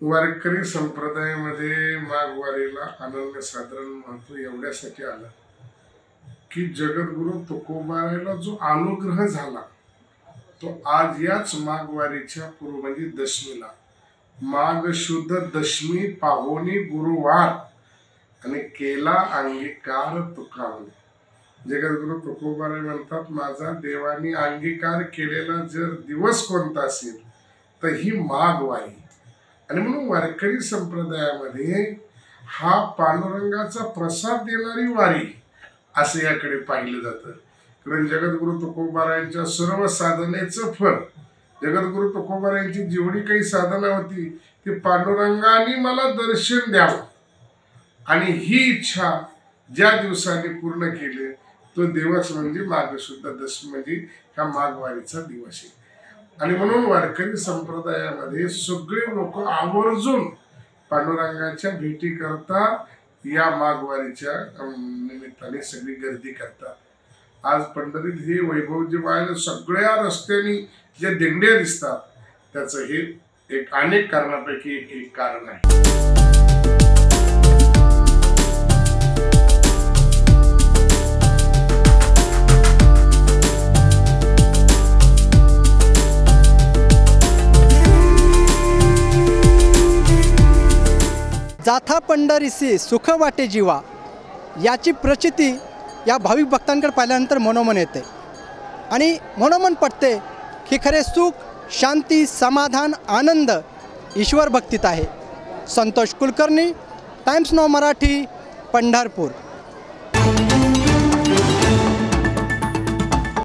वारकरी संप्रदायामध्ये माघवारीला अनन्यसाधारण महत्व एवढ्यासाठी आलं की जगद्गुरु तुकोबारायला जो अनुग्रह झाला तो आज याच माघवारीच्या पूर्व म्हणजे दशमीला माघ शुद्ध दशमी पाहोनी गुरुवार आणि केला अंगीकार तुकावले। जगद्गुरु तुकोबाराय म्हणतात माझा देवानी अंगीकार केलेला जर दिवस कोणता असेल तर ही माघवारी। आणि म्हणून वारकरी संप्रदायामध्ये हा पांडुरंगाचा प्रसाद देणारी वारी असे याकडे पाहिलं जातं। कारण जगद्गुरु तुकोबारायांच्या सर्व साधनेचं फळ जगद्गुरु तुकोबारायांची जेवढी काही साधना होती ती पांडुरंगाने मला दर्शन द्यावं आणि ही इच्छा ज्या दिवसाने पूर्ण केली तो दिवस म्हणजे माघ शुद्ध दशमी म्हणजे हा माघवारीचा दिवस आहे। आणि म्हणून वारकरी संप्रदायामध्ये सगळे लोक आवर्जून पांडुरंगाच्या भेटी करता या माघवारीच्या निमित्ताने सगळी गर्दी करतात। आज पंढरीत हे वैभव जे पाहिलं सगळ्या रस्त्यांनी जे दिंड्या दिसतात त्याचं हे एक अनेक कारणापैकी एक कारण आहे। जाथा पंढरीसी सुख वाटे जीवा याची प्रचिती या भाविक भक्तांकडे पाहिल्यानंतर मनोमन येते आणि मनोमन पटते की खरे सुख शांती समाधान आनंद ईश्वर भक्तीत आहे। Santosh Kulkarni, times now Marathi, Pandharpur.